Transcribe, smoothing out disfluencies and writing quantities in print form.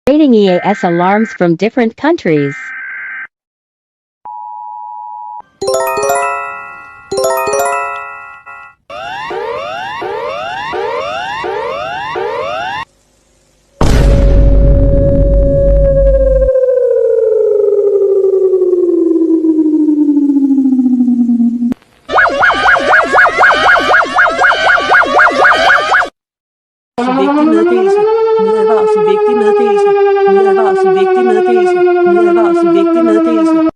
Rating EAS alarms from different countries. Vigtig meddelelse. Vigtig meddelelse. Vigtig meddelelse. Vigtig meddelelse.